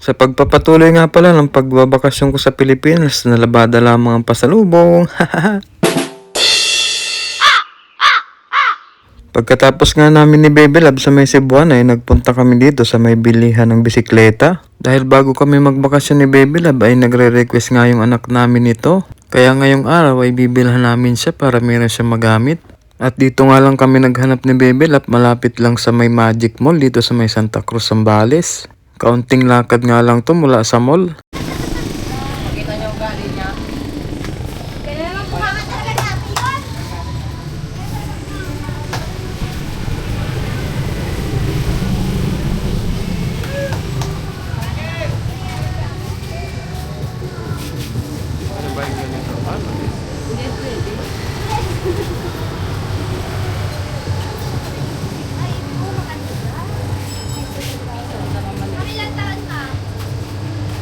Sa pagpapatuloy nga pala ng pagbabakasyon ko sa Pilipinas, nalabada lamang ang pasalubong. Pagkatapos nga namin ni Baby Love sa may Cebuana ay nagpunta kami dito sa may bilihan ng bisikleta. Dahil bago kami magbakasyon ni Baby Love ay nagre-request nga yung anak namin nito. Kaya ngayong araw ay bibilhan namin siya para meron siya magamit. At dito nga lang kami naghanap ni Baby Love, malapit lang sa may Magic Mall dito sa may Santa Cruz, Zambales. Kaunting lakad nga lang to mula sa mall. Kita niyo ugali niya. Kaya naman kumakas talaga natin yun. Ano ba yung ganito? Hindi pwede. Ay, maganda. Kamilang taon ka?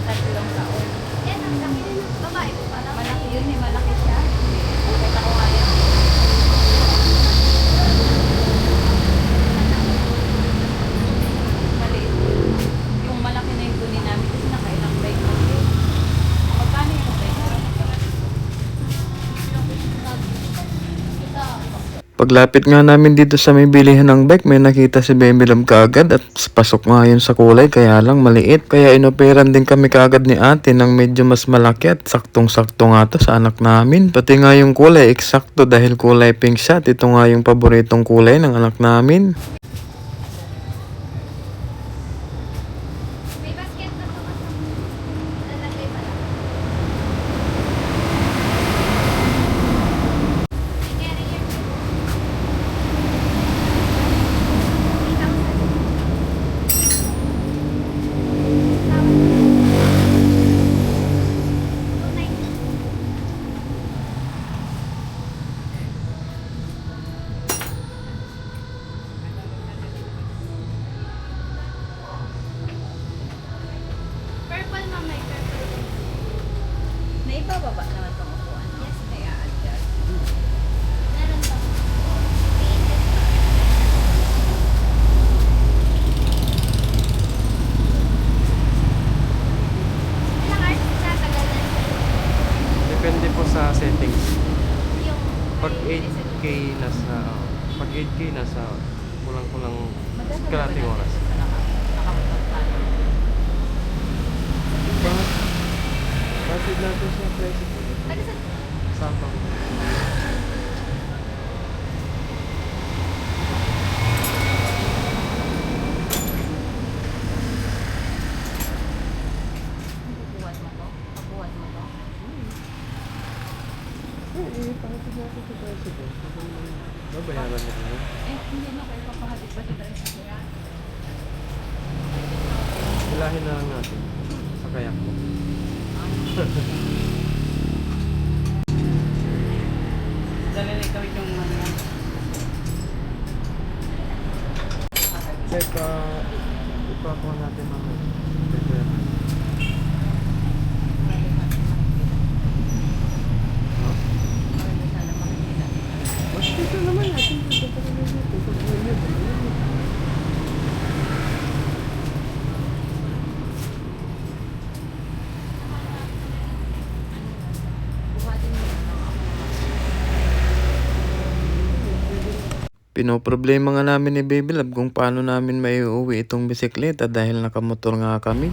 Tatlong taon. Yan, ang laki na ng babae mo pala. Malaki yun eh, malaki siya. Kita ko nga yun. Maliit. Yung malaki na yung kunin namin kasi nakailang bike mo. Magkano yung bike mo? Paglapit nga namin dito sa may bilihan ng bike, may nakita si Baby Love kaagad at pasok nga yun sa kulay, kaya lang maliit. Kaya inoperan din kami kaagad ni ate ng medyo mas malaki at saktong-sakto nga to sa anak namin. Pati nga yung kulay, eksakto dahil kulay pink siya at ito nga yung paboritong kulay ng anak namin. May basket na po kasi. Lalagay pala. May carrier. 3,000. Purple ma'am, may purple. Naibababa naman itong upuan. Yes, May a-adjust. Meron pa. Ilang hours tatagalan Depende po sa settings. yung Pag 8K nasa kulang-kulang kalating oras. Bakit natin siya president? Ano sa Sapang. Pabuhat mo to? Pabuhat mo to? Bakit natin siya president? Babayaran mo kami. Hindi na kayo papahatid ba sa dress niya? Hilahin na lang natin sa kayak mo. Dali na ikaw yung ano yan. Check, ipakuha natin mamaya. Pwede. Mas dito naman natin. Dito pa rin dito. Pinoproblema nga namin ni Baby Love kung paano namin maiuwi itong bisikleta dahil nakamotor nga kami.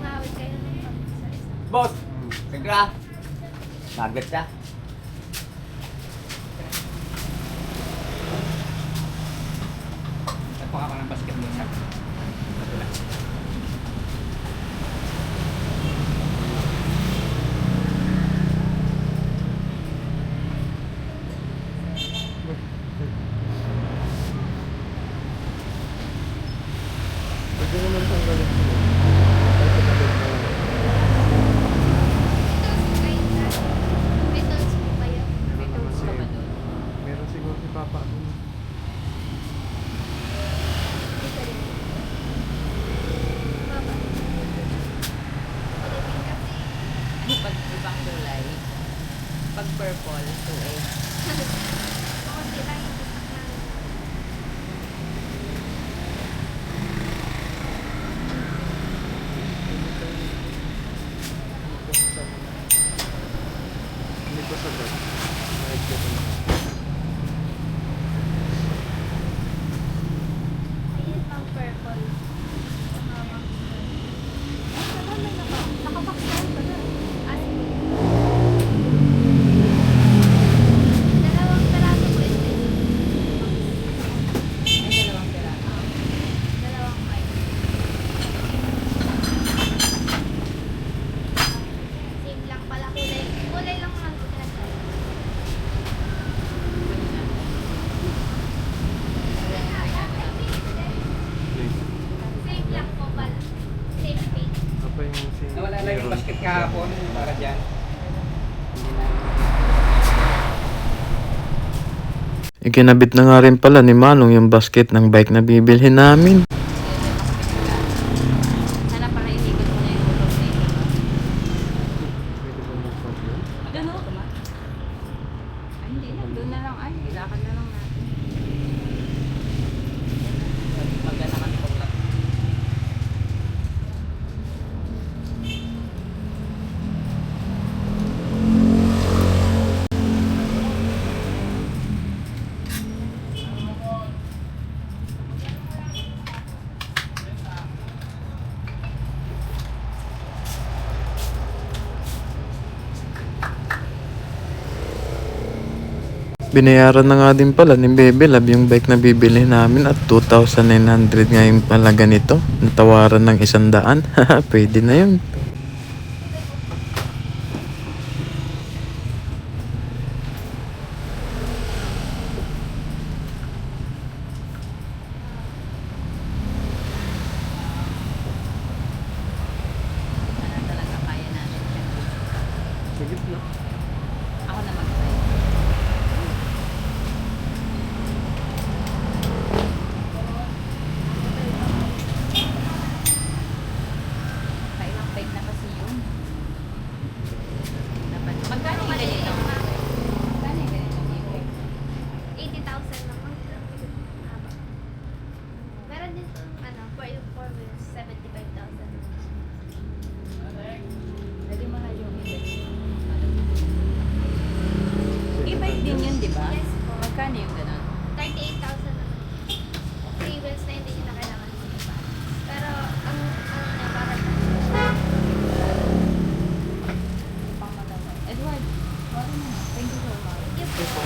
ngawit kayo ng pag-isa-isa? Boss! Segera! Nagat siya. Nagpaka ka ng basketball siya. Pwede naman tanggalin mo. May tools po kayo. May tools ka ba doon? Meron siguro si Papa. ibang kulay. Pag purple, 2.8. Konti lang yung itak lang. Hindi ko sagot. Ayun pang purple. Nakabox na yun pala. Ah, sige. Dalawang peraso po ito. Ay, dalawang piraso. Dalawang mic. Same lang pala kulay. Kulay lang naman po pinagkala. Same lang po pala. Same page. Apa yung si Nawala lang yung basket kahapon para dyan. Ikinabit na nga rin pala ni Manong yung basket ng bike na bibilhin namin. Sana para inikot mo na yung motor na ito. Doon o. Ay, hindi na. Doon na lang. Ay, ilakad na lang natin. Maganda naman po lang. Binayaran na nga din pala ni Baby Love yung bike na bibili namin at 2,900 nga yung palaga nito. Natawaran ng 100. Pwede na yun. Sana talaga kaya natin siya. Sige na. Ako na mag-try. Kailang bike na kasi yun. Dapat. Magkano yung ganito? Magkano yung ganito? 80,000 naman. Haba. Meron din for wheels, 75,000. Pwede mahal yung ganito. E-bike din yun, di ba? Yes po. Magkano yung ganun? 38,000 naman. 3 wheels na hindi nyo na kailangan mo na pero ang na parang Pang mataba. Edward, sorry na. Thank you so much. yun po.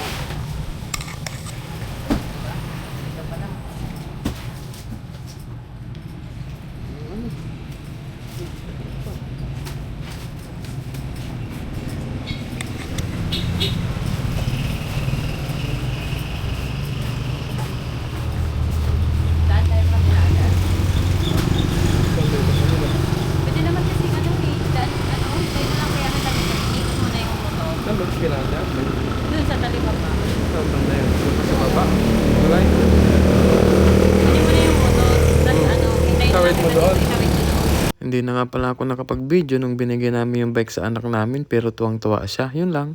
Ito pa lang. Saan tayo paglaga? Pwede naman kasi daan, tayo na lang kaya ikot mo na yung motor. Saan ba pirada? Dun sa talibaba. Saan ba yun? Sa baba? Wala Pwede mo na yung motor. Tapos hintayin na Kawit natin mo na doon? dito, ikawit mo doon. Hindi na nga pala ako nakapag-video nung binigyan namin yung bike sa anak namin pero tuwang-tuwa siya. Yun lang.